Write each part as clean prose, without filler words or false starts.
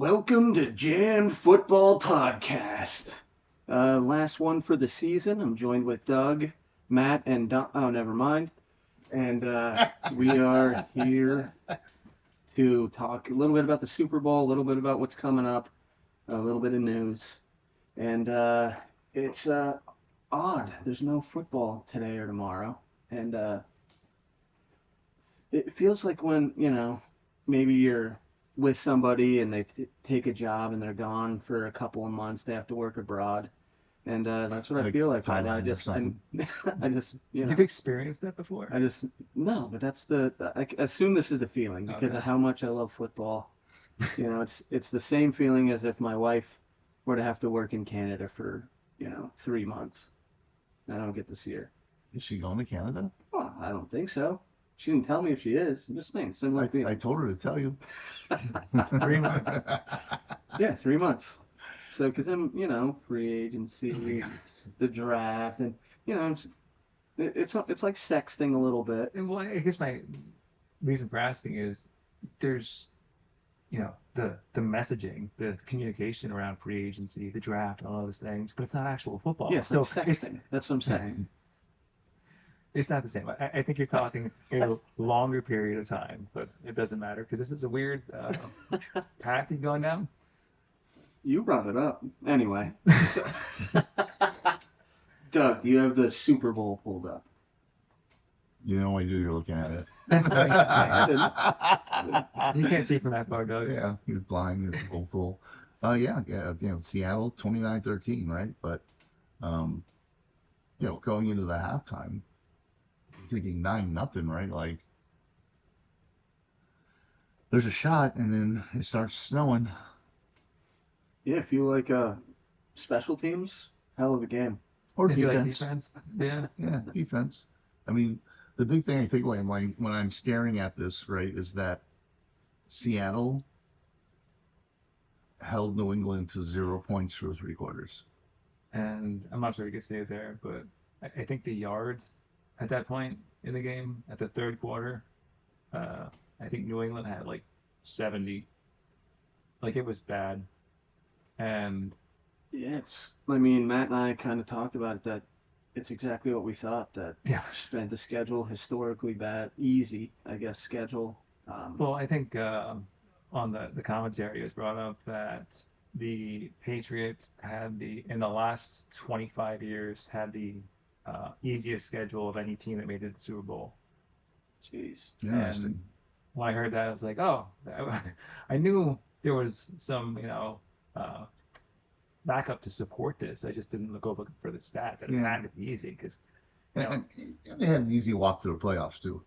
Welcome to Jan Football Podcast. Last one for the season. I'm joined with Doug, Matt, and Don. Oh, never mind. And we are here to talk a little bit about the Super Bowl, a little bit about what's coming up, a little bit of news. And it's odd. There's no football today or tomorrow. And it feels like when, maybe you're with somebody and they take a job and they're gone for a couple of months. They have to work abroad, and that's what I feel like. I Thailand or just, something. I just, You've experienced that before? no, but that's I assume this is the feeling because Okay. of how much I love football. It's the same feeling as if my wife were to have to work in Canada for 3 months. I don't get to see her. Is she going to Canada? Well, I don't think so. She didn't tell me if she is. I'm just saying, similar feeling. I told her to tell you. 3 months. Yeah, 3 months. So, because I'm, free agency, the draft, and it's like sexting a little bit. And well, I guess my reason for asking is there's, the messaging, the communication around free agency, the draft, all those things, but it's not actual football. Yeah, it's like sexting. That's what I'm saying. It's not the same. I think you're talking a longer period of time, but it doesn't matter because this is a weird path you're going down. You brought it up. Anyway. Doug, do you have the Super Bowl pulled up? You know I do. You're looking at it. That's funny. I You can't see from that far, Doug. Yeah, he's blind. He's a fool. Yeah. Seattle 29-13, right? But, going into the halftime, thinking 9-0, right? Like, there's a shot, and then it starts snowing. Yeah, if you like special teams, hell of a game. Or If you like defense. defense, yeah. Yeah, defense. I mean, the big thing I think when I'm staring at this, right, is that Seattle held New England to 0 points through 3 quarters. And I'm not sure you can see it there, but I think the yards at that point in the game, at the third quarter, I think New England had like 70. Like it was bad. And Yeah, Matt and I kind of talked about it, that it's exactly what we thought, that yeah, spent the schedule historically bad, easy, I guess, schedule. well, I think on the commentary it was brought up that the Patriots had in the last 25 years, had the easiest schedule of any team that made it to the Super Bowl. Jeez. Interesting. And when I heard that, I was like, oh, I knew there was some, backup to support this. I just didn't go looking for the stat that it had to be easy because, And they had an easy walk through the playoffs, too.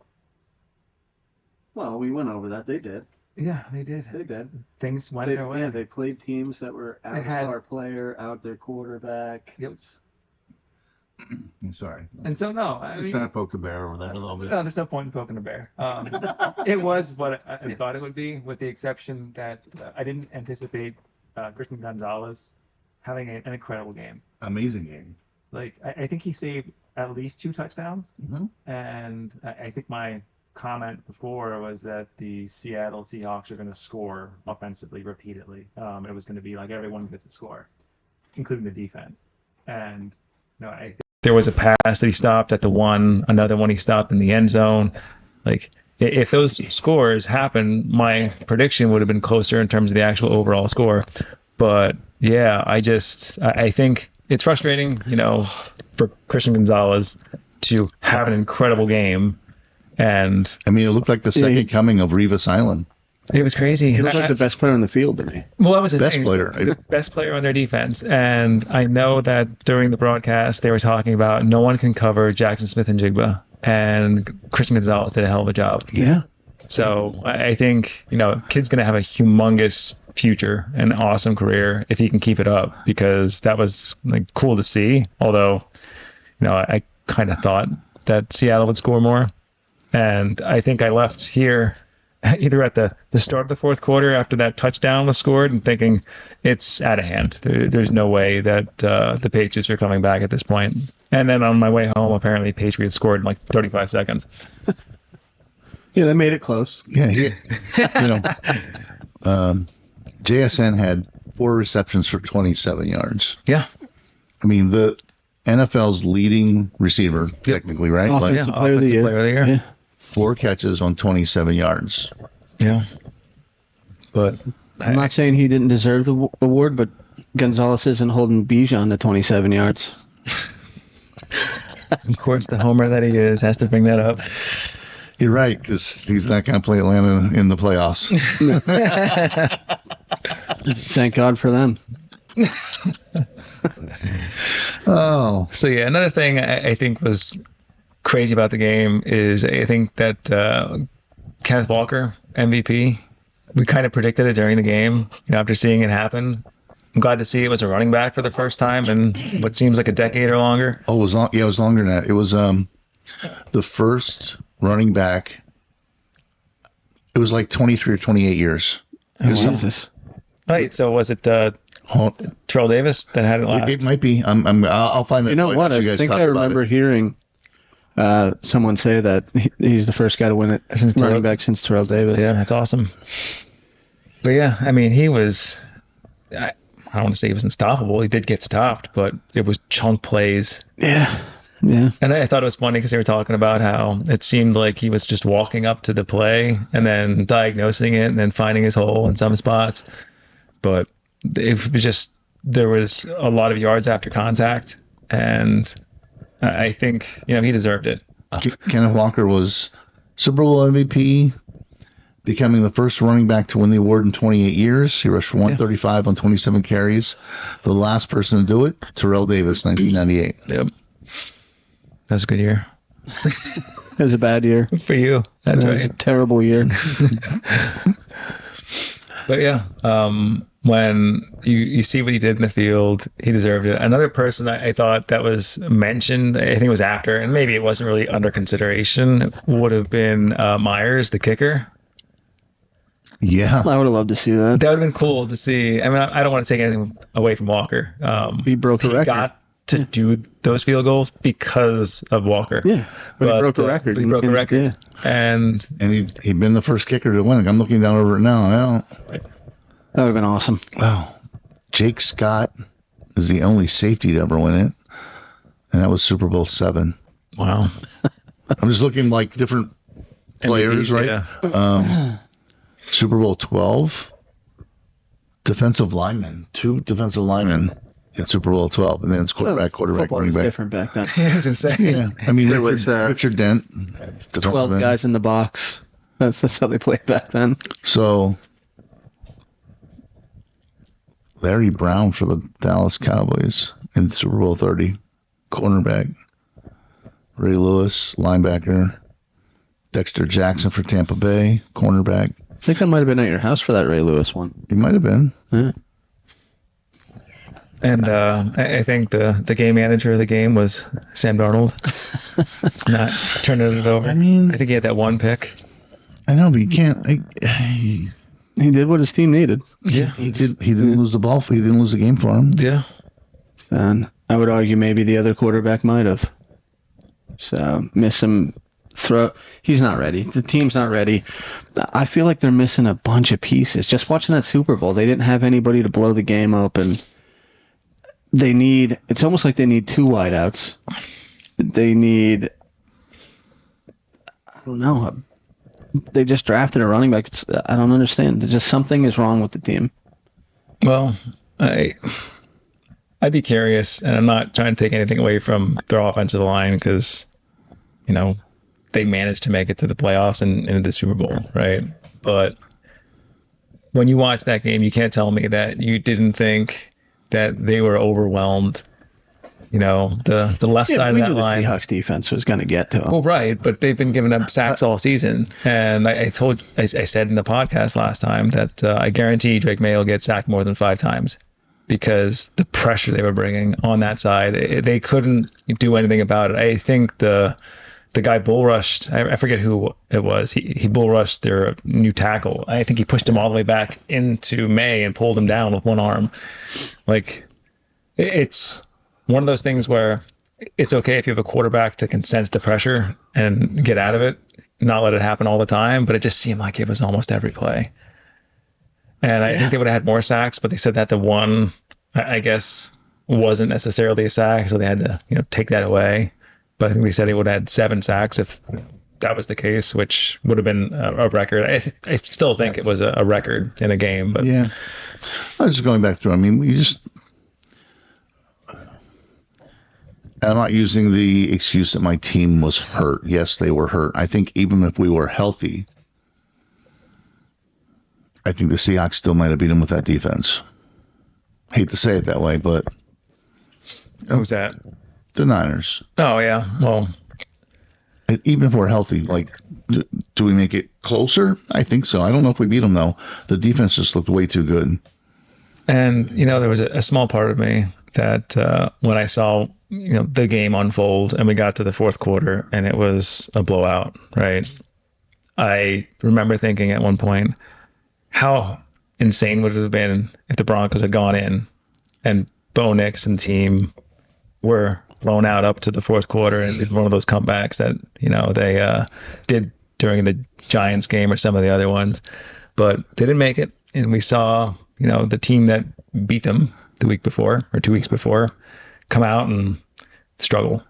Well, we went over that. They did. yeah, they did. They did. Things went their way. Yeah, they played teams that were out They had- star player, out their quarterback. Yep. I'm sorry. And so, no, I I'm mean, trying to poke the bear over there a little bit. no, there's no point in poking a bear. It was what I thought it would be, with the exception that I didn't anticipate Christian Gonzalez having an incredible game. Amazing game. Like, I think he saved at least 2 touchdowns. Mm-hmm. And I think my comment before was that the Seattle Seahawks are going to score offensively repeatedly. It was going to be like everyone gets a score, including the defense. And no, I think there was a pass that he stopped at the 1, another one he stopped in the end zone. Like, if those scores happened, my prediction would have been closer in terms of the actual overall score. But yeah, I think it's frustrating, for Christian Gonzalez to have an incredible game. And I mean, it looked like the second coming of Revis Island. it was crazy. He looked like the best player on the field to me. Well, that was the Best thing. player. The best player on their defense. And I know that during the broadcast, they were talking about no one can cover Jackson Smith and Jigba. And Christian Gonzalez did a hell of a job. Yeah. So I think, kid's going to have a humongous future, an awesome career if he can keep it up, because that was like cool to see. Although, I kind of thought that Seattle would score more. And I think I left here either at the start of the fourth quarter after that touchdown was scored and thinking it's out of hand. There's no way that the Patriots are coming back at this point. And then on my way home, apparently Patriots scored in like 35 seconds. Yeah, they made it close. Yeah. JSN had 4 receptions for 27 yards. Yeah. I mean, the NFL's leading receiver, technically, right? Oh, Like, Offensive player of the year. Player of the year. Yeah. 4 catches on 27 yards. Yeah. But I'm not saying he didn't deserve the award, but Gonzalez isn't holding Bijan to 27 yards. of course, the homer that he is has to bring that up. You're right, because he's not going to play Atlanta in the playoffs. Thank God for them. Oh. So yeah, another thing I think was crazy about the game is I think that Kenneth Walker MVP. We kind of predicted it during the game. After seeing it happen, I'm glad to see it was a running back for the first time in what seems like a decade or longer. Oh, it was long. Yeah, it was longer than that. It was the first running back. It was like 23 or 28 years. Oh, Jesus. Right. So was it Terrell Davis that had it last? It might be. I'll find it. You know what? You I guys think talk I about remember it. hearing someone say that he's the first guy to win it Since running Terrell- back since Terrell Davis. Yeah, that's awesome. But yeah, I mean, he was. I don't want to say he was unstoppable. He did get stopped, but it was chunk plays. Yeah. Yeah. And I thought it was funny because they were talking about how it seemed like he was just walking up to the play and then diagnosing it and then finding his hole in some spots. But it was just, there was a lot of yards after contact. And I think, he deserved it. Kenneth Walker was Super Bowl MVP, becoming the first running back to win the award in 28 years. He rushed for 135 on 27 carries. The last person to do it, Terrell Davis, 1998. Yep. That was a good year. It was a bad year. For you. That's It was a right. terrible year. But yeah, when you see what he did in the field, he deserved it. Another person I thought that was mentioned, I think it was after, and maybe it wasn't really under consideration, would have been Myers, the kicker. Yeah. I would have loved to see that. That would have been cool to see. I mean, I don't want to take anything away from Walker. He broke a he record. got to do those field goals because of Walker. Yeah. But he broke the record. But he broke the record. Yeah. And He'd been the first kicker to win it. I'm looking down over it now. That would have been awesome. Wow. Jake Scott is the only safety to ever win it. And that was Super Bowl 7. wow. I'm just looking like different players, MVPs, right? yeah. Super Bowl 12, defensive linemen, 2 defensive linemen in Super Bowl 12, and then it's quarterback, Football running was back. different back then. Yeah, it was insane. Yeah, I mean, There Richard, was, Richard Dent, defensive 12 end. guys in the box. That's how they played back then. So Larry Brown for the Dallas Cowboys in Super Bowl 30, cornerback. Ray Lewis, linebacker. Dexter Jackson for Tampa Bay, cornerback. I think I might have been at your house for that Ray Lewis one. He might have been. Yeah. And I think the game manager of the game was Sam Darnold, not turning it over. I mean, I think he had that one pick. I know, but you can't. He did what his team needed. Yeah. He didn't lose the ball. He didn't lose the game for him. Yeah. And I would argue maybe the other quarterback might have. So miss him. He's not ready. The team's not ready. I feel like they're missing a bunch of pieces. Just watching that Super Bowl, they didn't have anybody to blow the game open. It's almost like they need 2 wideouts. They need, I don't know. They just drafted a running back. I don't understand. There's just something is wrong with the team. Well, I'd be curious, and I'm not trying to take anything away from their offensive line because, they managed to make it to the playoffs and into the Super Bowl, right? But when you watch that game, you can't tell me that you didn't think that they were overwhelmed. The left side of we that knew the line. Seahawks defense was going to get to them. Well, right, but they've been giving up sacks all season, and I said in the podcast last time that I guarantee Drake May will get sacked more than 5 times because the pressure they were bringing on that side, they couldn't do anything about it. I think the guy bull rushed. I forget who it was. He bull rushed their new tackle. I think he pushed him all the way back into May and pulled him down with one arm. Like, it's one of those things where it's okay if you have a quarterback that can sense the pressure and get out of it, not let it happen all the time. But it just seemed like it was almost every play. And I think they would have had more sacks, but they said that the one, I guess, wasn't necessarily a sack, so they had to, take that away. But I think they said they would have had 7 sacks if that was the case, which would have been a record. I still think it was a record in a game. But Yeah. I was just going back through. I mean, I'm not using the excuse that my team was hurt. Yes, they were hurt. I think even if we were healthy, I think the Seahawks still might have beat them with that defense. Hate to say it that way, but who's that? the Niners. Oh, yeah. Well, Even if we're healthy, do we make it closer? I think so. I don't know if we beat them, though. The defense just looked way too good. and, there was a small part of me that when I saw, the game unfold and we got to the fourth quarter and it was a blowout, right? I remember thinking at one point, how insane would it have been if the Broncos had gone in and Bo Nix and team were blown out up to the fourth quarter, and it's one of those comebacks that they did during the Giants game or some of the other ones, but they didn't make it. And we saw the team that beat them the week before or 2 weeks before come out and struggle.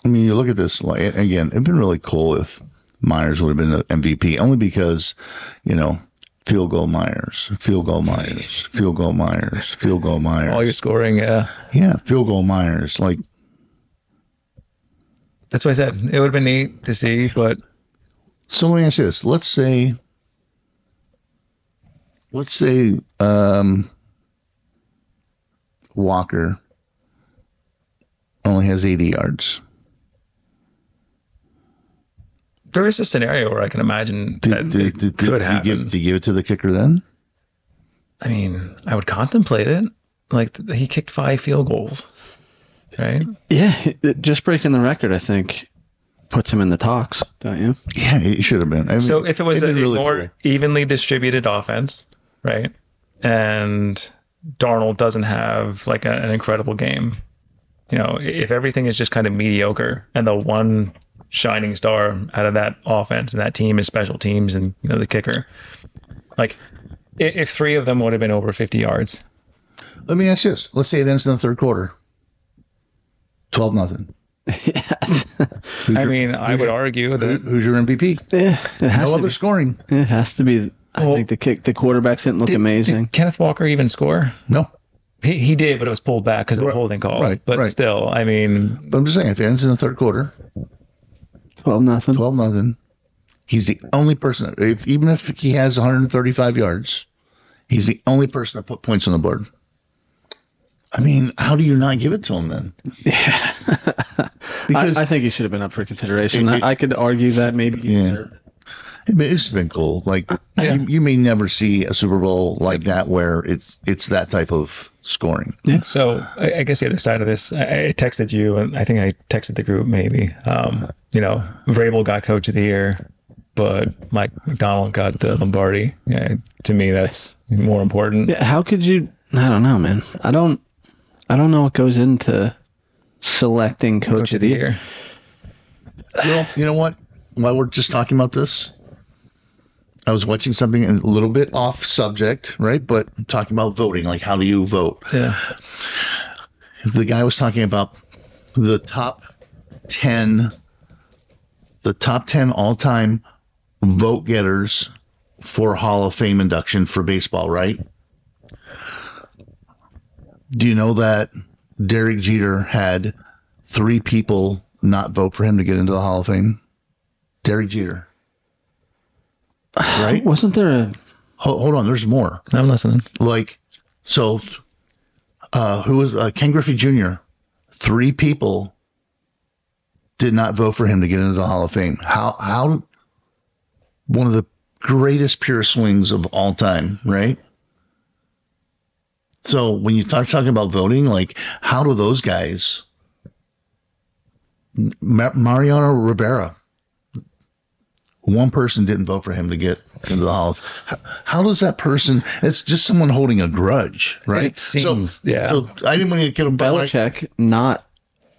I mean, you look at this, again, it'd been really cool if Myers would have been the MVP, only because, field goal Myers, field goal Myers, field goal Myers, field goal Myers. All your scoring, Yeah, field goal Myers. That's what I said. It would have been neat to see, but So let me ask you this. Let's say Walker only has 80 yards. there is a scenario where I can imagine that it could happen. Do you give it to the kicker then? I mean, I would contemplate it. He kicked 5 field goals, right? Yeah, just breaking the record, I think, puts him in the talks, don't you? Yeah, it should have been. I mean, So if it was a it'd been really more cool. evenly distributed offense, right, and Darnold doesn't have an incredible game, if everything is just kind of mediocre and the one shining star out of that offense and that team is special teams and the kicker, if 3 of them would have been over 50 yards. Let me ask you this. Let's say it ends in the third quarter. 12-0. Yeah. I mean, I would argue that Who's your MVP? Yeah, it has No to other be. scoring. It has to be. I Well, think the quarterbacks didn't look amazing. Did Kenneth Walker even score? No. He did, but it was pulled back because of a Right, holding call. right, But right. still, I mean, But I'm just saying, if it ends in the third quarter, 12-0. 12-0, he's the only person, even if he has 135 yards, he's the only person to put points on the board. I mean, how do you not give it to him then? Yeah. Because I think he should have been up for consideration. It- I could argue that maybe. Yeah. It's been cool. You may never see a Super Bowl like that where it's that type of scoring. so I guess the other side of this, I texted you, and I think I texted the group maybe. Vrabel got Coach of the Year, but Mike McDonald got the Lombardi. Yeah, to me, that's more important. Yeah, how could you? I don't know, man. I don't know what goes into selecting Coach of the Year. Well, you know what? While we're just talking about this, I was watching something a little bit off subject, right? But talking about voting, how do you vote? Yeah. The guy was talking about the top 10 all-time vote getters for Hall of Fame induction for baseball, right? Do you know that Derek Jeter had 3 people not vote for him to get into the Hall of Fame? Derek Jeter. Right? Wasn't there a? Hold on, there's more. I'm listening. Who was Ken Griffey Jr.? 3 people did not vote for him to get into the Hall of Fame. How one of the greatest pure swings of all time, right? So when you start talking about voting, how do those guys? Mariano Rivera. One person didn't vote for him to get into the Hall of Fame. How does that person? It's just someone holding a grudge, right? It seems, yeah. So I didn't want to get a Belichick, not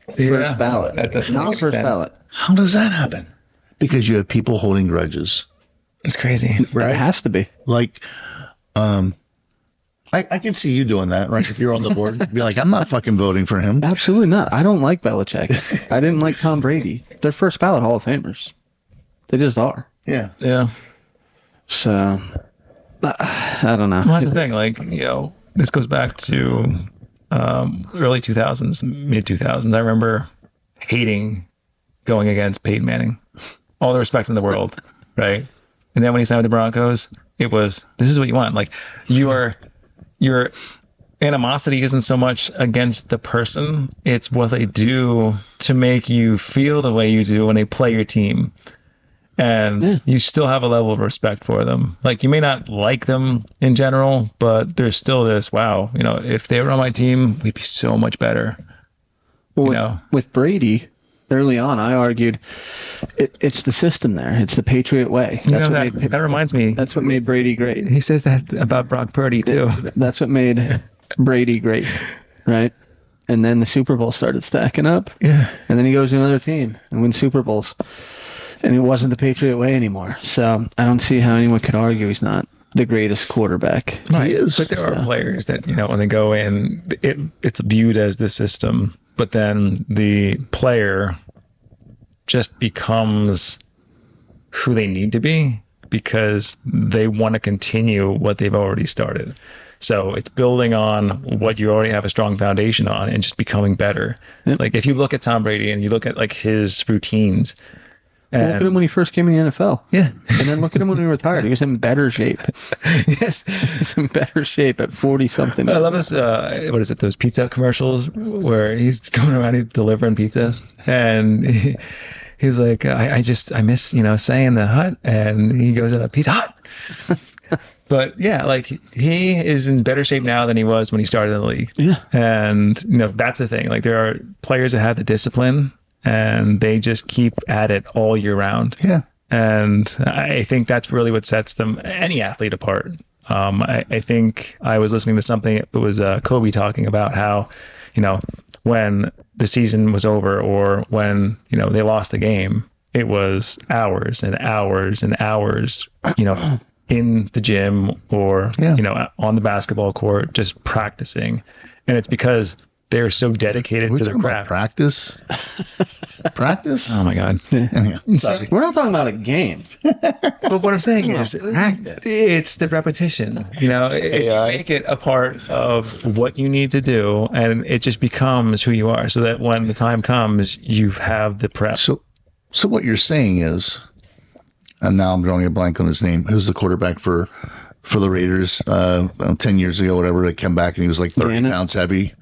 first ballot. That doesn't Not make first sense. ballot. How does that happen? Because you have people holding grudges. It's crazy. It has to be. I can see you doing that, right? If you're on the board, be like, I'm not fucking voting for him. Absolutely not. I don't like Belichick. I didn't like Tom Brady. They're first ballot Hall of Famers. They just are. Yeah. Yeah. So, I don't know. Well, that's the thing. Like, this goes back to early 2000s, mid 2000s. I remember hating going against Peyton Manning. All the respect in the world, right? And then when he signed with the Broncos, it was, this is what you want. Like, your animosity isn't so much against the person, it's what they do to make you feel the way you do when they play your team. And you still have a level of respect for them. Like, you may not like them in general, but there's still this, wow, if they were on my team, we'd be so much better. Well, with Brady, early on, I argued it's the system there. It's the Patriot way. That reminds me. That's what made Brady great. He says that about Brock Purdy, too. That's what made Brady great, right? And then the Super Bowl started stacking up. Yeah. And then he goes to another team and wins Super Bowls. And it wasn't the Patriot way anymore. So I don't see how anyone could argue he's not the greatest quarterback. Right. He is. But there are players that, when they go in, it's viewed as the system, but then the player just becomes who they need to be because they want to continue what they've already started. So it's building on what you already have a strong foundation on and just becoming better. Yep. Like, if you look at Tom Brady and you look at like his routines, look at him when he first came in the NFL. Yeah. And then look at him when he retired. He was in better shape. Yes. He was in better shape at 40-something. I love this, what is it, those pizza commercials where he's going around, he's delivering pizza. And he's like, I miss, saying the hut. And he goes in a Pizza Hut. But yeah, like, he is in better shape now than he was when he started in the league. Yeah. And, that's the thing. Like, there are players that have the discipline and they just keep at it all year round. Yeah. And I think that's really what sets them, any athlete, apart. I think I was listening to something, it was Kobe talking about how, when the season was over or when, they lost the game, it was hours and hours and hours, in the gym or, on the basketball court, just practicing. And it's because they're so dedicated to their craft. Practice? Practice? Oh my God. Sorry. We're not talking about a game. But what I'm saying is, it's the repetition. Make it a part of what you need to do, and it just becomes who you are. So that when the time comes, you have the prep. So what you're saying is, and now I'm drawing a blank on his name. Who's the quarterback for the Raiders? 10 years ago, whatever. They come back and he was like 30 pounds heavy.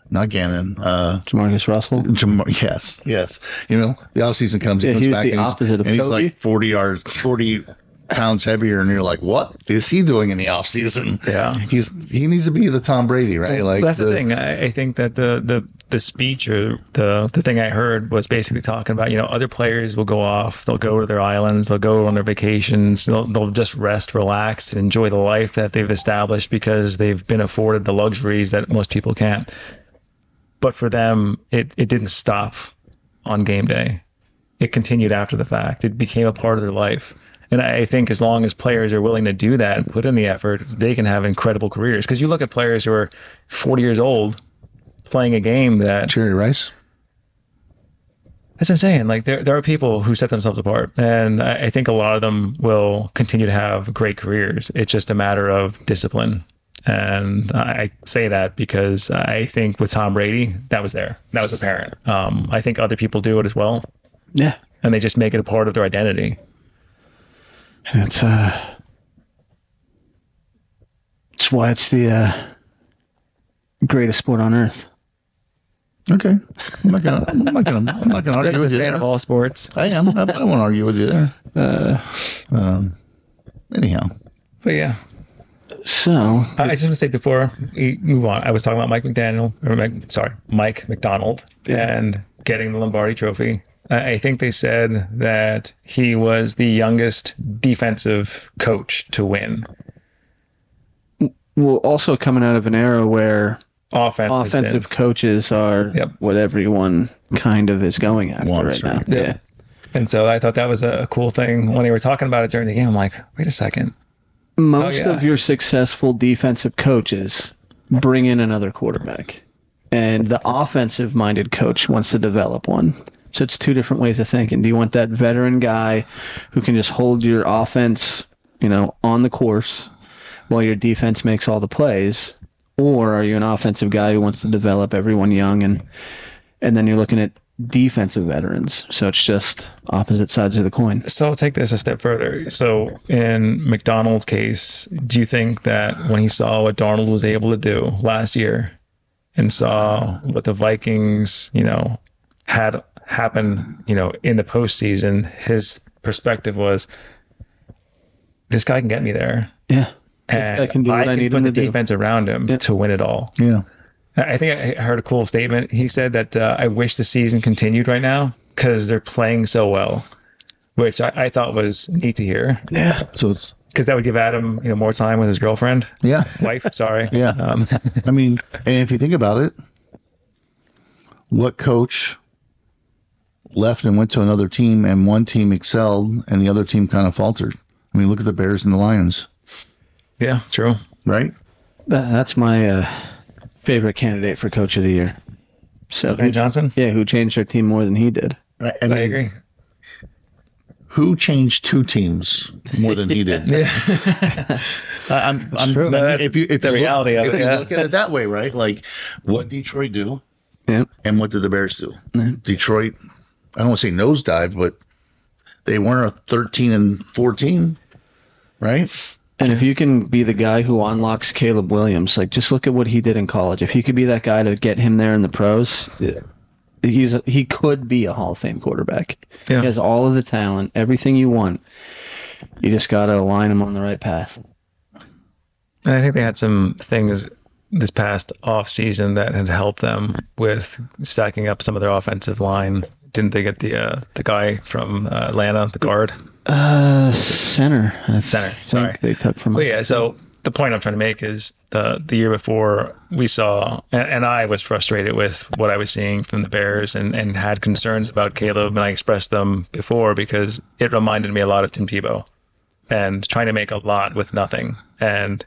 Not Gannon. Jamarcus Russell. Yes. The offseason comes, he comes back, the opposite of and he's Kobe. like 40 pounds heavier, and you're like, what is he doing in the offseason? Yeah. He needs to be the Tom Brady, right? Like, that's the thing. I think that the speech or the thing I heard was basically talking about, other players will go off, they'll go to their islands, they'll go on their vacations, they'll just rest, relax, and enjoy the life that they've established because they've been afforded the luxuries that most people can't. But for them, it didn't stop on game day. It continued after the fact. It became a part of their life. And I think as long as players are willing to do that and put in the effort, they can have incredible careers. Because you look at players who are 40 years old playing a game that... Jerry Rice? That's what I'm saying. Like, there are people who set themselves apart. And I think a lot of them will continue to have great careers. It's just a matter of discipline. And I say that because I think with Tom Brady, that was there. That was apparent. I think other people do it as well. Yeah. And they just make it a part of their identity. It's why it's the greatest sport on earth. Okay. I'm not gonna argue with you a fan there. of all sports. I am. I don't want to argue with you there. Anyhow. But yeah. So I just want to say before we move on, I was talking about Mike McDonald and getting the Lombardi Trophy. I think they said that he was the youngest defensive coach to win. Well, also coming out of an era where offensive coaches are what everyone kind of is going at right now. Yeah. And so I thought that was a cool thing. When they were talking about it during the game, I'm like, wait a second. Most Oh, yeah. of your successful defensive coaches bring in another quarterback, and the offensive-minded coach wants to develop one. So it's two different ways of thinking. Do you want that veteran guy who can just hold your offense, on the course while your defense makes all the plays, or are you an offensive guy who wants to develop everyone young, and then you're looking at defensive veterans? So it's just opposite sides of the coin. So I'll take this a step further. So in McDonald's case, do you think that when he saw what Darnold was able to do last year and saw what the Vikings, had happen, in the postseason, his perspective was, this guy can get me there. Yeah. And guy can do what I need put him the to do. defense around him Yep. to win it all. Yeah. I think I heard a cool statement. He said that I wish the season continued right now because they're playing so well, which I thought was neat to hear, Yeah. So it's because that would give Adam more time with his girlfriend, yeah. wife. Sorry. Yeah. I mean, and if you think about it, what coach left and went to another team and one team excelled and the other team kind of faltered? I mean, look at the Bears and the Lions, Yeah, true. right? That's my favorite candidate for Coach of the Year. So Ben Johnson. Yeah, who changed their team more than he did. I I mean, agree. Who changed two teams more than he did? Yeah. I'm true. I mean, if you The reality of if it, you yeah. look at it that way, right? Like what Detroit do Yeah. and what did the Bears do? Yeah. Detroit, I don't want to say nosedive, but they weren't a 13-14, right? And if you can be the guy who unlocks Caleb Williams, like just look at what he did in college. If you could be that guy to get him there in the pros, he could be a Hall of Fame quarterback. Yeah. He has all of the talent, everything you want. You just got to align him on the right path. And I think they had some things this past off season that had helped them with stacking up some of their offensive line. Didn't they get the guy from Atlanta, the guard? Center. I Center, think sorry. they took from But him. yeah, so the point I'm trying to make is the year before we saw, and I was frustrated with what I was seeing from the Bears and had concerns about Caleb, and I expressed them before because it reminded me a lot of Tim Tebow and trying to make a lot with nothing and,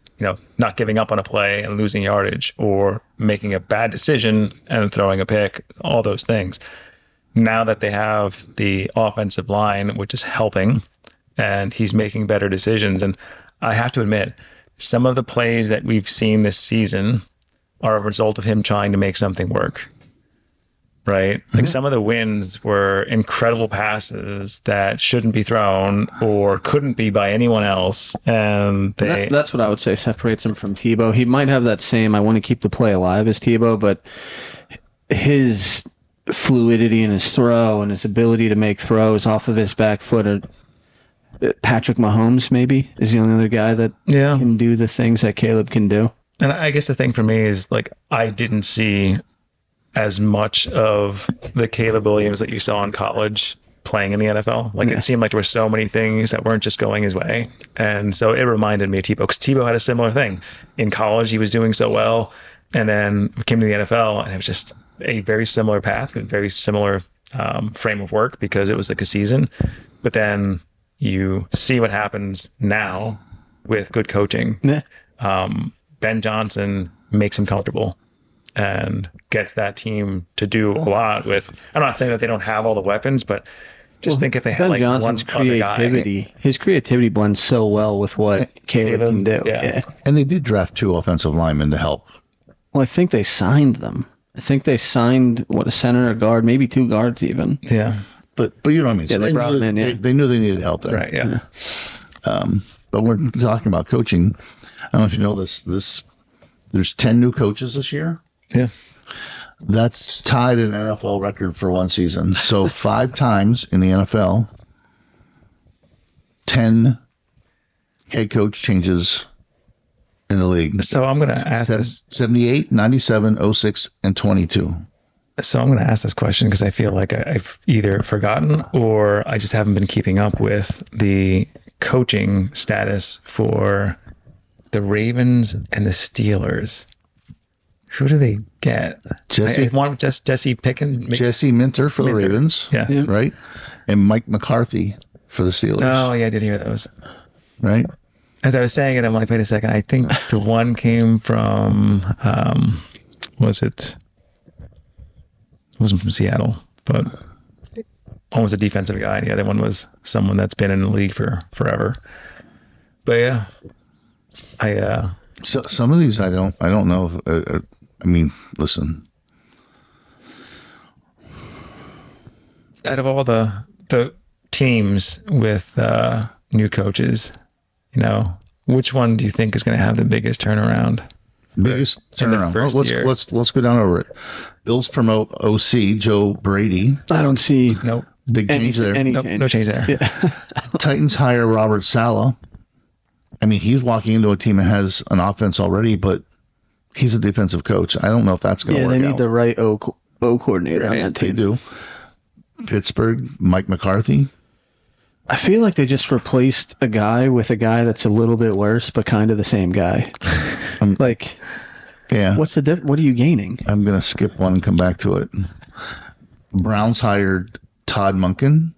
not giving up on a play and losing yardage or making a bad decision and throwing a pick, all those things. Now that they have the offensive line, which is helping, and he's making better decisions. And I have to admit, some of the plays that we've seen this season are a result of him trying to make something work. Right? Like some of the wins were incredible passes that shouldn't be thrown or couldn't be by anyone else. And That's what I would say separates him from Tebow. He might have that same, I want to keep the play alive as Tebow, but his fluidity in his throw and his ability to make throws off of his back foot. Patrick Mahomes maybe is the only other guy that can do the things that Caleb can do. And I guess the thing for me is like I didn't see as much of the Caleb Williams that you saw in college playing in the NFL. Like it seemed like there were so many things that weren't just going his way. And so it reminded me of Tebow because Tebow had a similar thing. In college, he was doing so well. And then came to the NFL and it was just a very similar path, a very similar frame of work because it was like a season. But then you see what happens now with good coaching. Yeah. Ben Johnson makes him comfortable and gets that team to do a lot with, I'm not saying that they don't have all the weapons, but just think if they had Ben like Johnson's one other guy. creativity, his creativity blends so well with what Caleb can do. Yeah. And they did draft 2 offensive linemen to help. Well, I think they signed them. I think they signed a center, a guard, maybe 2 guards even. Yeah. But you know what I mean? Yeah, they brought knew him in, yeah. They knew they needed help there. Right. Yeah. But we're talking about coaching. I don't know if you know this. There's 10 new coaches this year. Yeah. That's tied an NFL record for one season. So 5 times in the NFL, 10 head coach changes in the league. So I'm going to ask this. 78, 97, 06, and 22. So I'm going to ask this question because I feel like I've either forgotten or I just haven't been keeping up with the coaching status for the Ravens and the Steelers. Who do they get? Jesse Pickens. Jesse Minter for the Minter. Ravens, Yeah. right? And Mike McCarthy for the Steelers, Oh yeah, I did hear those. right? As I was saying it, I'm like, wait a second. I think the one came from, was it? It wasn't from Seattle, but one was a defensive guy. The other one was someone that's been in the league for forever. But yeah, So some of these I don't know. I mean, listen. out of all the teams with new coaches, which one do you think is going to have the biggest turnaround? Biggest in the turnaround. first year? Let's go down over it. Bills promote OC Joe Brady. I don't see Nope. Big change there. any Nope. change. No change there. Yeah. Titans hire Robert Saleh. I mean, he's walking into a team that has an offense already, but he's a defensive coach. I don't know if that's going to Yeah, work they need out. the right O coordinator on Right, that They team. do. Pittsburgh, Mike McCarthy. I feel like they just replaced a guy with a guy that's a little bit worse, but kind of the same guy. Like, Yeah. what's the what are you gaining? I'm going to skip one and come back to it. Browns hired Todd Monken.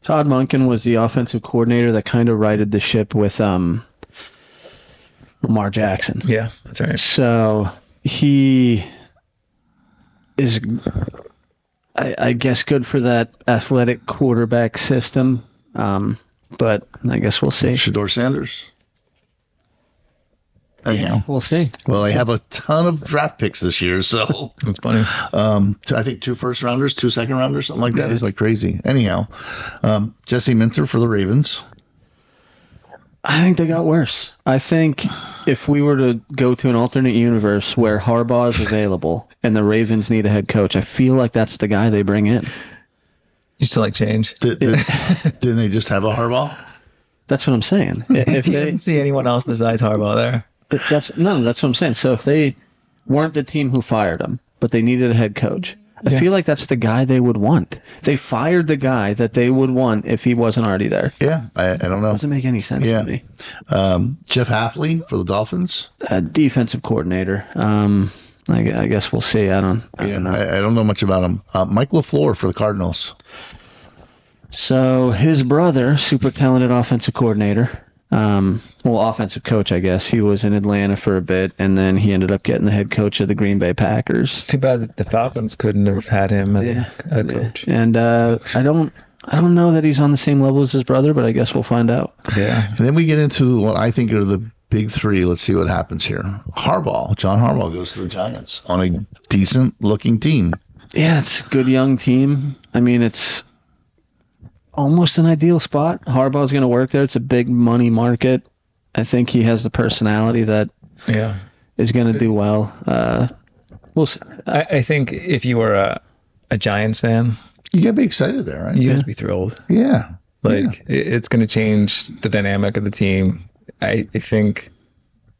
Todd Monken was the offensive coordinator that kind of righted the ship with Lamar Jackson. Yeah, that's right. So he is, I guess, good for that athletic quarterback system. But I guess we'll see. Shador Sanders. Anyhow. We'll see. Well, they have a ton of draft picks this year, so That's funny. I think 2 first rounders, 2 second rounders, something like that. It's like crazy. Anyhow, Jesse Minter for the Ravens. I think they got worse. I think if we were to go to an alternate universe where Harbaugh is available and the Ravens need a head coach, I feel like that's the guy they bring in. You still like change? Didn't they just have a Harbaugh? That's what I'm saying. If You they, didn't see anyone else besides Harbaugh there. that's what I'm saying. So if they weren't the team who fired him, but they needed a head coach, I feel like that's the guy they would want. They fired the guy that they would want if he wasn't already there. Yeah, I don't know. Doesn't make any sense Yeah. to me. Jeff Hafley for the Dolphins. Defensive coordinator. I guess we'll see. I don't know. I don't know much about him. Mike LaFleur for the Cardinals. So his brother, super talented offensive coordinator, offensive coach, I guess. He was in Atlanta for a bit, and then he ended up getting the head coach of the Green Bay Packers. Too bad that the Falcons couldn't have had him as a coach. And I don't know that he's on the same level as his brother, but I guess we'll find out. Yeah. And then we get into what I think are the big 3. Let's see what happens here. John Harbaugh goes to the Giants on a decent looking team. Yeah, it's a good young team. I mean, it's almost an ideal spot. Harbaugh's going to work there. It's a big money market. I think he has the personality that Yeah. is going to do well. We'll see. I think if you were a Giants fan, You gotta be excited there, right? you'd just be thrilled. Yeah. Like it's going to change the dynamic of the team. I think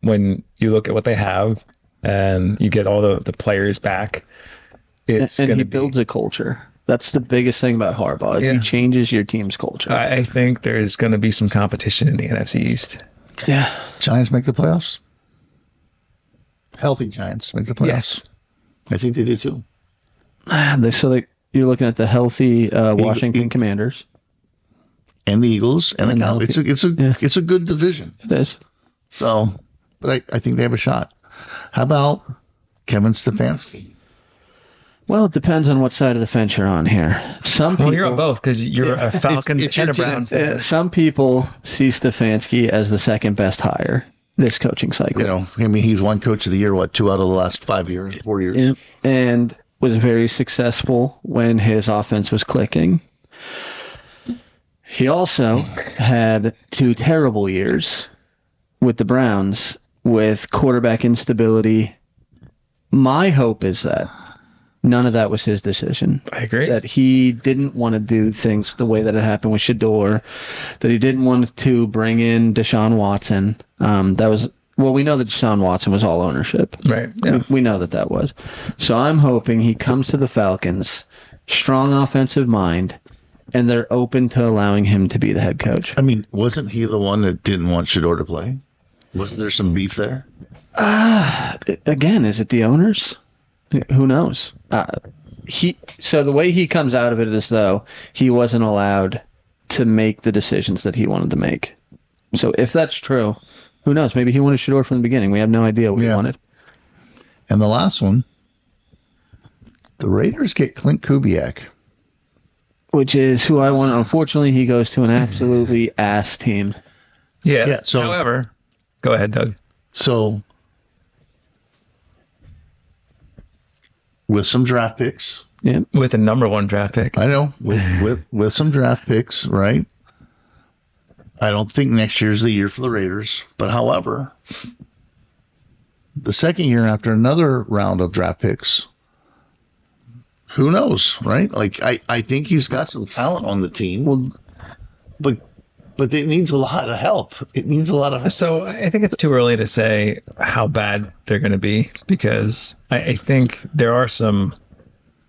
when you look at what they have and you get all the players back, it's And going he to builds a culture. That's the biggest thing about Harbaugh. Is Yeah. He changes your team's culture. I think there's going to be some competition in the NFC East. Yeah. Giants make the playoffs. Healthy Giants make the playoffs. Yes. I think they do too. You're looking at the healthy Washington Commanders. And the Eagles and the And Cowboys. healthy. It's a good division. It is. So, but I think they have a shot. How about Kevin Stefanski? Well, it depends on what side of the fence you're on here. Well, you're on both because you're a Falcons it's your and a team. Browns fan. Some people see Stefanski as the second best hire this coaching cycle. You know, I mean, he's one coach of the year, 2 out of the last 5 years, 4 years. Yep. And was very successful when his offense was clicking. He also had 2 terrible years with the Browns with quarterback instability. My hope is that none of that was his decision. I agree. That he didn't want to do things the way that it happened with Shador, that he didn't want to bring in Deshaun Watson. We know that Deshaun Watson was all ownership. Right. Yeah. We know that was. So I'm hoping he comes to the Falcons, strong offensive mind, and they're open to allowing him to be the head coach. I mean, wasn't he the one that didn't want Shador to play? Wasn't there some beef there? Again, is it the owners? Who knows? So the way he comes out of it is though he wasn't allowed to make the decisions that he wanted to make. So if that's true, who knows? Maybe he wanted Shador from the beginning. We have no idea what he Yeah. wanted. And the last one, the Raiders get Clint Kubiak. Which is who I want. Unfortunately, he goes to an absolutely ass team. Yeah. So- However, go ahead, Doug. So, with some draft picks, Yeah. With the number 1 draft pick. I know, with some draft picks, right? I don't think next year's the year for the Raiders. But however, the second year after another round of draft picks, who knows, right? Like I think he's got some talent on the team. Well, but it needs a lot of help. It needs a lot of help. So I think it's too early to say how bad they're going to be because I think there are some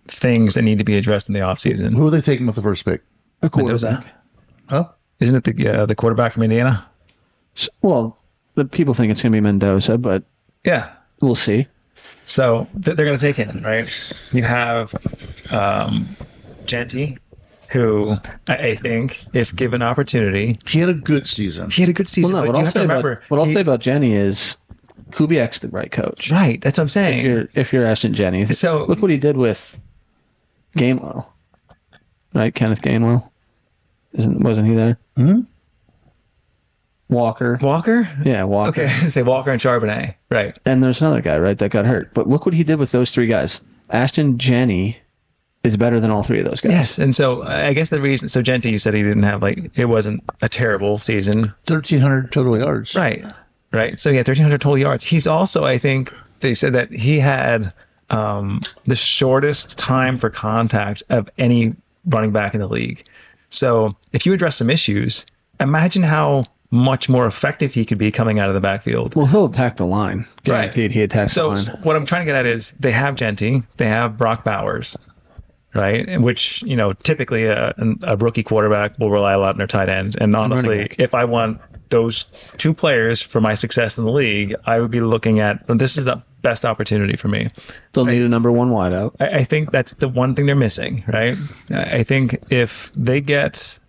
things that need to be addressed in the offseason. Who are they taking with the first pick? a quarterback. Mendoza. Huh? Isn't it the quarterback from Indiana? Well, the people think it's going to be Mendoza, but Yeah. we'll see. So they're going to take him, right? You have Genty, who I think, if given opportunity, He had a good season. he had a good season. Well, no, but what you I'll have to say remember, about what I'll say about Jenny is Kubiak's the right coach. right? That's what I'm saying. If you're Ashton Jenny, So- look what he did with Gainwell, right? Kenneth Gainwell, wasn't he there? Hmm? Walker, Walker? yeah, Walker. Okay, say Walker and Charbonnet, right? And there's another guy, right, that got hurt. But look what he did with those three guys. Ashton Jenny is better than all three of those guys. Yes, and so I guess the reason. So Genty, you said he didn't have it wasn't a terrible season, 1,300 total yards. right? Right. So yeah, 1,300 total yards. He's also, I think, they said that he had the shortest time for contact of any running back in the league. So if you address some issues, imagine how much more effective he could be coming out of the backfield. Well, he'll attack the line. Right. Guaranteed he attacks So the line. what I'm trying to get at is they have Genty, they have Brock Bowers, right? In which, typically a rookie quarterback will rely a lot on their tight end. And honestly, back. if I want those two players for my success in the league, I would be looking at this is the best opportunity for me. They'll need a number one wideout. I think that's the one thing they're missing, right? I think if they get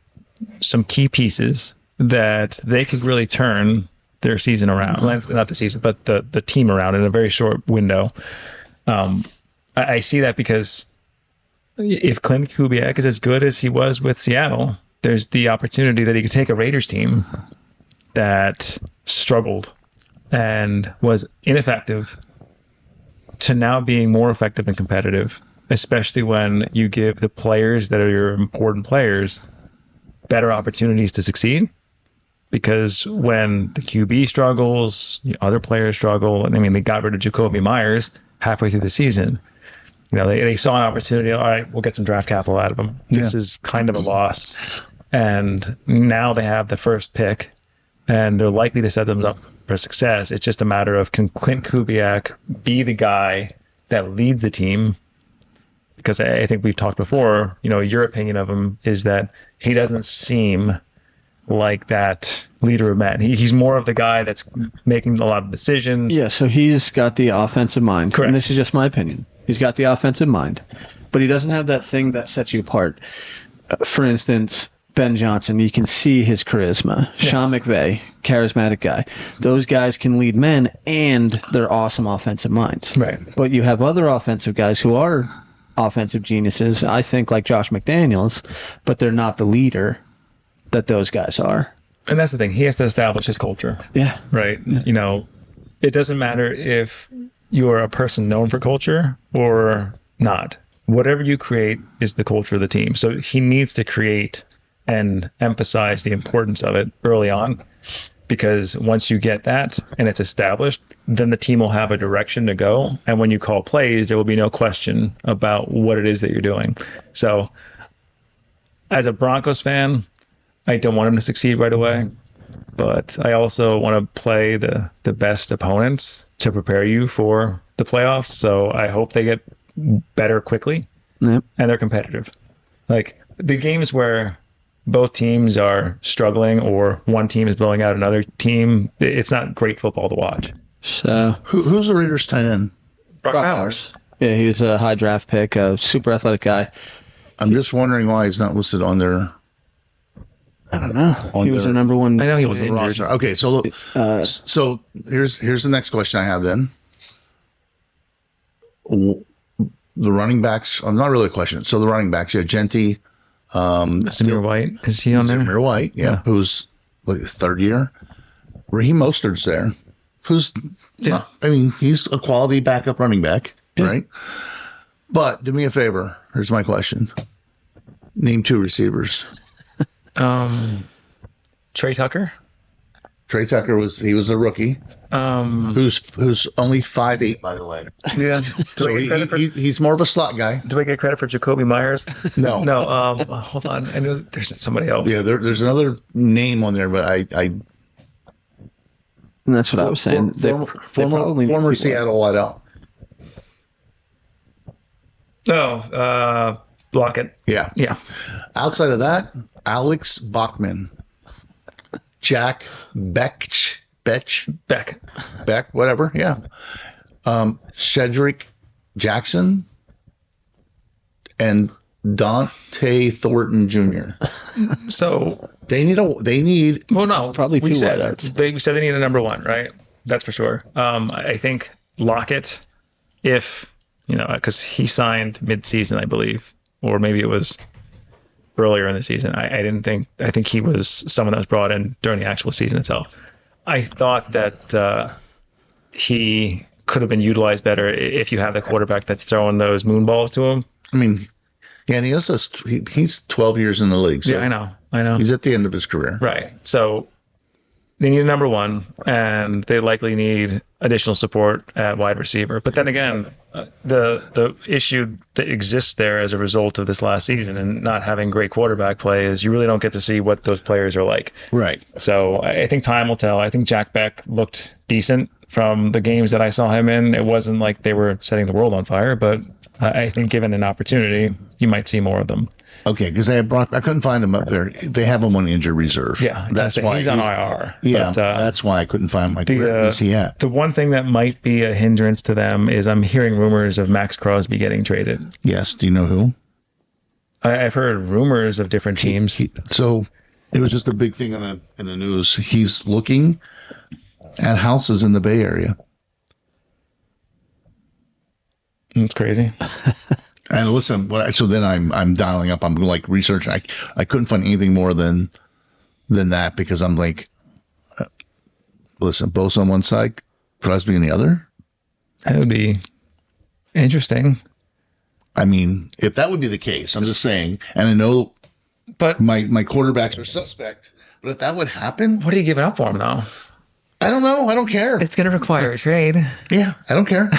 some key pieces that they could really turn their season around, not the season, but the team around in a very short window. I see that because if Clint Kubiak is as good as he was with Seattle, there's the opportunity that he could take a Raiders team that struggled and was ineffective to now being more effective and competitive, especially when you give the players that are your important players better opportunities to succeed. Because when the QB struggles, other players struggle. And I mean, they got rid of Jacoby Myers halfway through the season. They saw an opportunity. All right, we'll get some draft capital out of him. This is kind of a loss. And now they have the first pick, and they're likely to set them up for success. It's just a matter of, can Clint Kubiak be the guy that leads the team? Because I think we've talked before, your opinion of him is that he doesn't seem like that leader of men. He's more of the guy that's making a lot of decisions. Yeah, so he's got the offensive mind. Correct. And this is just my opinion. He's got the offensive mind, but he doesn't have that thing that sets you apart. For instance, Ben Johnson, you can see his charisma. Yeah. Sean McVay, charismatic guy. Those guys can lead men, and they're awesome offensive minds. Right. But you have other offensive guys who are offensive geniuses, I think, like Josh McDaniels, but they're not the leader that those guys are. And that's the thing. He has to establish his culture, Yeah. right? It doesn't matter if you're a person known for culture or not. Whatever you create is the culture of the team. So he needs to create and emphasize the importance of it early on, because once you get that and it's established, then the team will have a direction to go. And when you call plays, there will be no question about what it is that you're doing. So as a Broncos fan, I don't want him to succeed right away, but I also want to play the best opponents to prepare you for the playoffs. So I hope they get better quickly Yep. and they're competitive. Like the games where both teams are struggling or one team is blowing out another team, it's not great football to watch. So Who's the Raiders tight end? Brock Brock Bowers. yeah, he was a high draft pick, a super athletic guy. I'm just wondering why he's not listed on their I don't know. On He was their- the number one. I know he was the injured. roster. Okay, so look, so here's the next question I have then. The running backs. Not really a question. So the running backs. Yeah, Genty. Samir White, is he on there? Zamir White. Yeah, who's like his third year. Raheem Mostert's there. Who's? I mean, he's a quality backup running back, right? But do me a favor. Here's my question. Name 2 receivers. Trey Tucker. Trey Tucker was a rookie who's only 5'8", by the way. Yeah. So he's more of a slot guy. Do I get credit for Jacoby Myers? No. No. Hold on. I know there's somebody else. Yeah, there's another name on there, but I And that's what I was saying. former Seattle wideout. Oh, Blockett. Yeah. Yeah. Outside of that, Alex Bachman, Jack Beck, whatever. Yeah. Cedric Jackson and Dante Thornton Jr. So They need well, no, Probably we two said wideouts. we said they need a number 1, right? That's for sure. I think Lockett, if because he signed mid-season, I believe, or maybe it was earlier in the season. I think he was someone that was brought in during the actual season itself. I thought that he could have been utilized better if you have the quarterback that's throwing those moon balls to him. I mean, yeah, and he's 12 years in the league. So Yeah, I know. he's at the end of his career. Right. So they need a number 1, and they likely need additional support at wide receiver. But then again, the issue that exists there as a result of this last season and not having great quarterback play is you really don't get to see what those players are like. Right. So I think time will tell. I think Jack Beck looked decent from the games that I saw him in. It wasn't like they were setting the world on fire, but I think given an opportunity, you might see more of them. Okay, because I couldn't find him up there. They have him on injured reserve. Yeah, that's why he's on IR. Yeah, but, that's why I couldn't find him. Where is he at? The one thing that might be a hindrance to them is I'm hearing rumors of Max Crosby getting traded. Yes. Do you know who? I've heard rumors of different teams. So it was just a big thing in the news. He's looking at houses in the Bay Area. It's crazy. And listen, so then I'm dialing up. I'm like researching. I couldn't find anything more than that because I'm like, listen, Bosa on one side, Crosby on the other. That would be interesting. I mean, if that would be the case, I'm just saying. And I know, but my quarterbacks are suspect. But if that would happen, what are you giving up for him though? I don't know. I don't care. It's going to require a trade. Yeah, I don't care.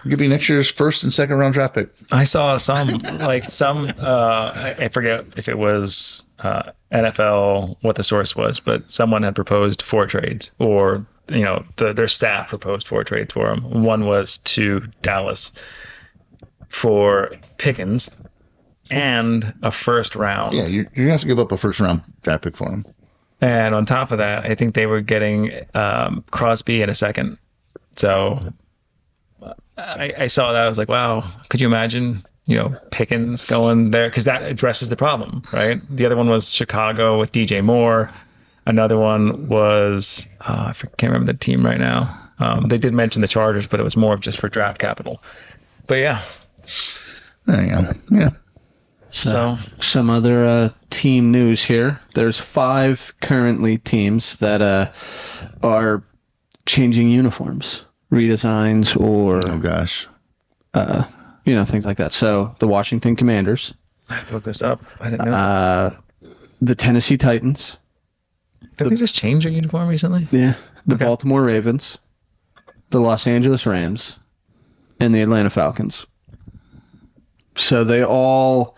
Give me next year's first and second round draft pick. I saw I forget if it was NFL, what the source was, but someone had proposed 4 trades, or their staff proposed 4 trades for him. One was to Dallas for Pickens and a first round. Yeah, you're gonna have to give up a first round draft pick for him. And on top of that, I think they were getting Crosby in a second. So I saw that. I was like, wow, could you imagine, Pickens going there? Because that addresses the problem, right? The other one was Chicago with DJ Moore. Another one was, I can't remember the team right now. They did mention the Chargers, but it was more of just for draft capital. But yeah. There you go. Yeah. So some other team news here. There's 5 currently teams that are changing uniforms, redesigns, or Oh gosh. things like that. So the Washington Commanders, I have to look this up. I didn't know. the Tennessee Titans, Did they just change their uniform recently? the Okay. Baltimore Ravens, the Los Angeles Rams, and the Atlanta Falcons. So they all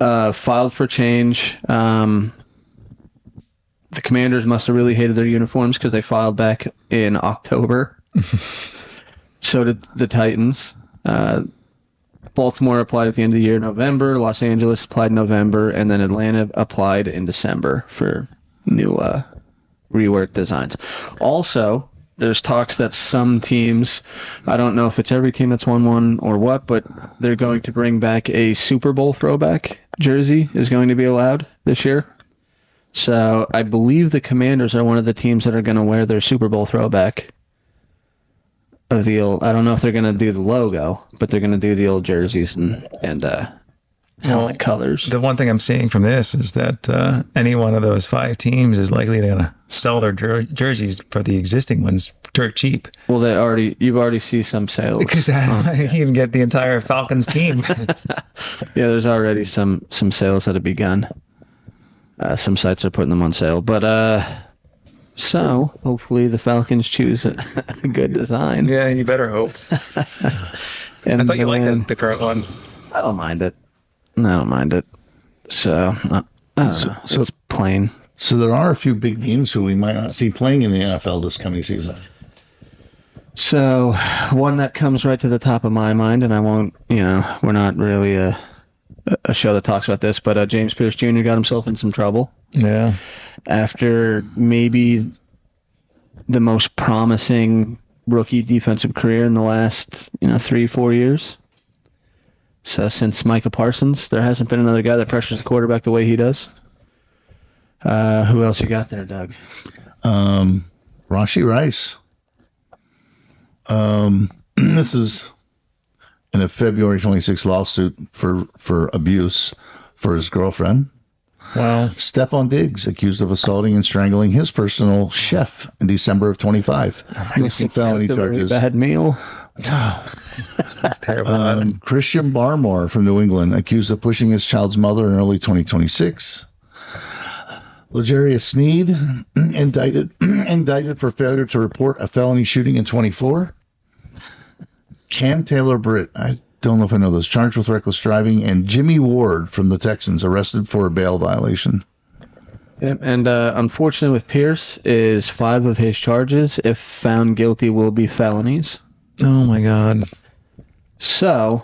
filed for change. The Commanders must have really hated their uniforms because they filed back in October. So did the Titans. Baltimore applied at the end of the year, November. Los Angeles applied in November, and then Atlanta applied in December for new rework designs. Also, there's talks that some teams, I don't know if it's every team that's won one or what, but they're going to bring back a Super Bowl throwback jersey is going to be allowed this year. So I believe the Commanders are one of the teams that are going to wear their Super Bowl throwback of the old. I don't know if they're going to do the logo, but they're going to do the old jerseys and helmet colors. The one thing I'm seeing from this is that any one of those 5 teams is likely to sell their jerseys for the existing ones dirt cheap. Well, you've already see some sales. Because you can get the entire Falcons team. Yeah, there's already some sales that have begun. Some sites are putting them on sale, but so hopefully the Falcons choose a good design. Yeah, you better hope. And I thought you liked the current one. I don't mind it. So, I don't know. It's plain. So there are a few big names who we might not see playing in the NFL this coming season. So one that comes right to the top of my mind, and I won't, we're not really a show that talks about this, but James Pierce Jr. got himself in some trouble. Yeah. After maybe the most promising rookie defensive career in the last, 3-4 years. So since Micah Parsons, there hasn't been another guy that pressures the quarterback the way he does. Who else you got there, Doug? Rashee Rice. This is in a February 26th lawsuit for abuse for his girlfriend. Wow. Stephon Diggs accused of assaulting and strangling his personal chef in December of 25. Some felony charges. Bad meal. That's terrible. Christian Barmore from New England accused of pushing his child's mother in early 2026. L'Jarius Sneed indicted for failure to report a felony shooting in 24. Cam Taylor-Britt, I don't know if I know this, charged with reckless driving, and Jimmy Ward from the Texans arrested for a bail violation. Yep, and unfortunately with Pierce is 5 of his charges, if found guilty, will be felonies. Oh my God. So,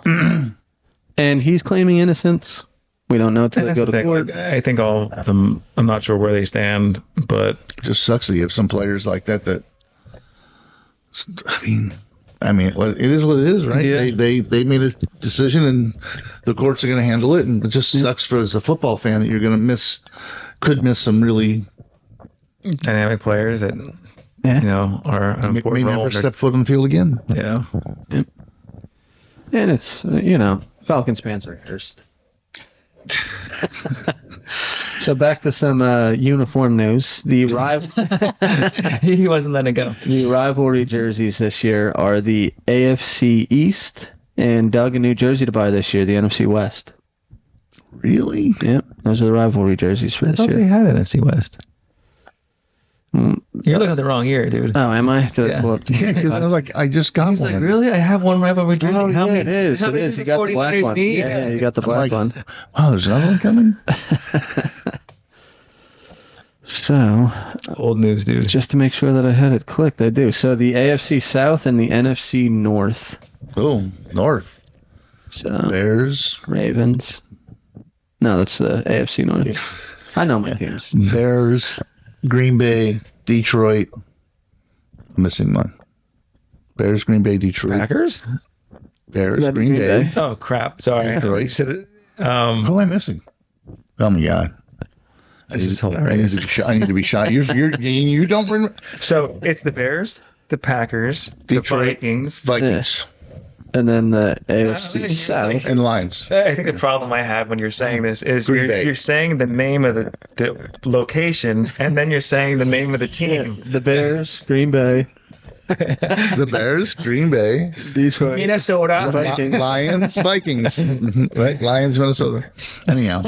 and he's claiming innocence. We don't know until they go to court. I think all of them, I'm not sure where they stand, but It just sucks that you have some players like that, I mean, it is what it is, right? Yeah. They made a decision, and the courts are going to handle it. And it just sucks for as a football fan that you're going to could miss some really dynamic players that are an may important role. never step foot on the field again. Yeah. Yep. And it's Falcons fans are cursed. So back to some uniform news. The He wasn't letting it go. The rivalry jerseys this year are the AFC East, and Doug in New Jersey to buy this year, the NFC West. Really? Yep, those are the rivalry jerseys for I this thought they year. had NFC West. Mm. You're looking at the wrong year, dude. Oh, am I? Did I Yeah. pull up? Yeah, because I was like, I just got He's one. like, really? I have one rivalry jersey. Oh, How yeah, many? it is. How It many is. does You got the black 49ers one. need? Yeah, you got the I'm black like, one. Wow, there's another one coming? So, Old news, dude. just to make sure that I had it clicked, I do. So the AFC South and the NFC North. Boom. North. So Bears. Ravens. No, that's the AFC North. I know my teams. Bears. Green Bay. Detroit. I'm missing one. Bears, Green Bay, Detroit. Packers? Bears, That's Green Green Bay. Bay. Oh crap! Sorry. Detroit. You said it. Who am I missing? Oh my God. This is I need hilarious. to be shot. I need to be shot. You don't remember So it's the Bears, the Packers, Detroit. the Vikings. Vikings And then the you're AFC saying- South. and Lions. I think the problem I have when you're saying this is Green Bay. you're saying the name of the location and then you're saying the name of the team. The Bears, Green Bay, The Bears, Green Bay, Detroit. Minnesota. Vikings. Lions, Vikings. Right? Lions, Minnesota. Anyhow.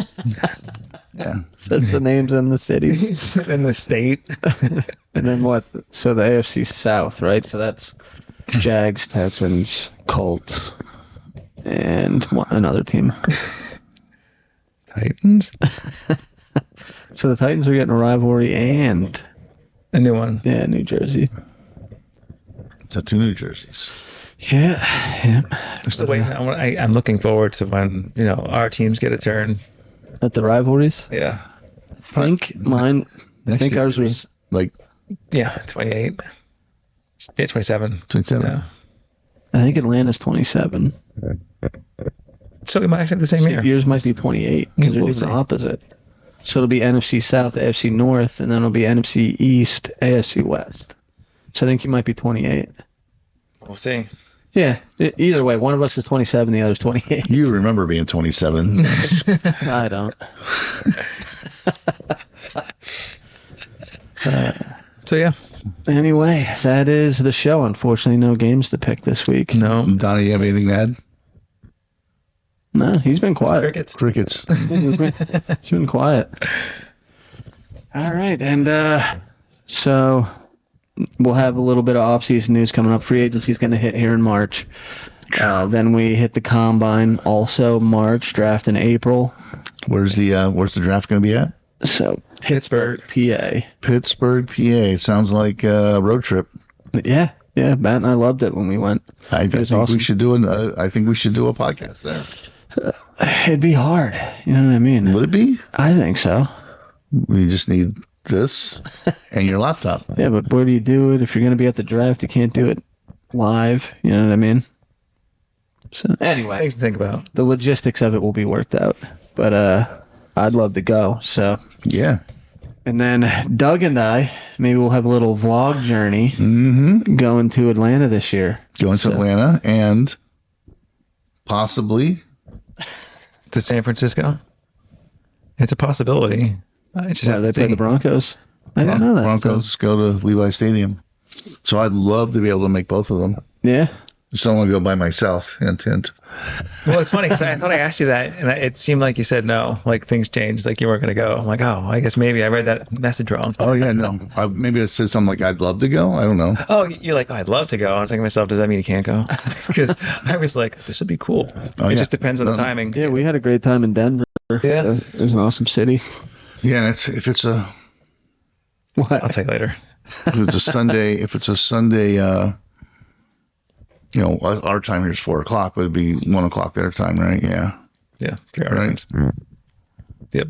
Yeah. That's the names and the cities. in the state. And then what? So the AFC South, right? So that's Jags, Texans, Colts, and another team. Titans. So the Titans are getting a rivalry and, A new one. yeah, New Jersey. So 2 New Jerseys. Yeah. So wait, I'm looking forward to when our teams get a turn. At the rivalries? Yeah. I think mine, I Next think year, ours was, Like, Yeah. 28. Yeah, 27. 27. Yeah. I think Atlanta's 27. So we might actually have the same year. Yours might be 28 because they're We'll doing see. opposite. So it'll be NFC South, AFC North, and then it'll be NFC East, AFC West. So I think you might be 28. We'll see. Yeah. Either way, one of us is 27, the other's 28. You remember being 27. I don't. So yeah. Anyway, that is the show. Unfortunately, no games to pick this week. No. Donnie, you have anything to add? No, he's been quiet. Crickets. Crickets. He's been quiet. All right, and so we'll have a little bit of off-season news coming up. Free agency is going to hit here in March. Then we hit the combine, also March. Draft in April. Where's the draft going to be at? So Pittsburgh, PA. Pittsburgh, PA. Sounds like a road trip. Yeah, Matt and I loved it when we went. I think awesome. we should do I think we should do a podcast there. It'd be hard. You know what I mean? Would it be? I think so. We just need this and your laptop. Yeah, but where do you do it? If you're going to be at the draft, you can't do it live. You know what I mean? So anyway, Things to think about. the logistics of it will be worked out. But I'd love to go. So, Yeah. and then Doug and I, maybe we'll have a little vlog journey Mm-hmm. going to Atlanta this year. Going to Atlanta and possibly. To San Francisco. It's a possibility. I just Where have they to play the think. Broncos. I didn't know that. Broncos go to Levi Stadium. So I'd love to be able to make both of them. Yeah. Just don't want to go by myself. Hint, hint. Well, it's funny because I thought I asked you that, and it seemed like you said no. Like things changed, like you weren't going to go. I'm like, oh, I guess maybe I read that message wrong. Oh, yeah, no. Maybe I said something like, I'd love to go. I don't know. Oh, you're like, oh, I'd love to go. I'm thinking to myself, does that mean you can't go? Because I was like, this would be cool. Oh, It yeah. just depends on the No. timing. Yeah, we had a great time in Denver. Yeah. It was an awesome city. Yeah, if it's a What? I'll tell you later. if it's a Sunday, our time here is 4:00, but it'd be 1:00 their time, right? Yeah. Yeah, 3 hour Right. difference. Yep.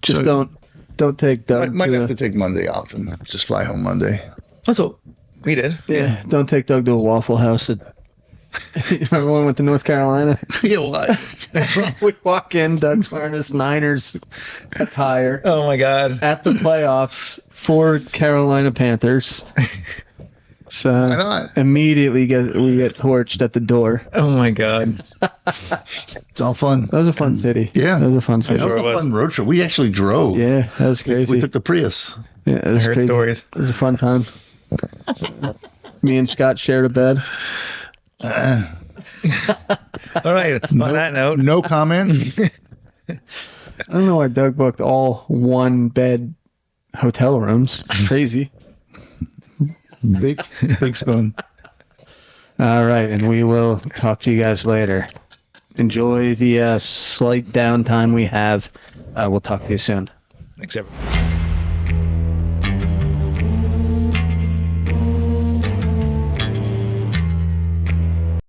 Just So- don't take Doug Might to have to take Monday off and just fly home Monday. That's what we did. yeah, don't take Doug to a Waffle House. Remember when we went to North Carolina? Yeah, why? We walk in, Doug's wearing his Niners attire Oh my God. at the playoffs for Carolina Panthers. Why So not? immediately we get torched at the door. Oh my God. It's all fun. That was a fun city. Yeah. That was a fun city. That was Sure a was. fun road trip. We actually drove. Yeah, that was crazy. We took the Prius. Yeah, it I was heard crazy. stories. It was a fun time. Me and Scott shared a bed. All right. On that note, No comment. I don't know why Doug booked all one bed hotel rooms. Crazy. Big spoon. All right, and we will talk to you guys later. Enjoy the slight downtime we have. We'll talk to you soon. thanks everyone.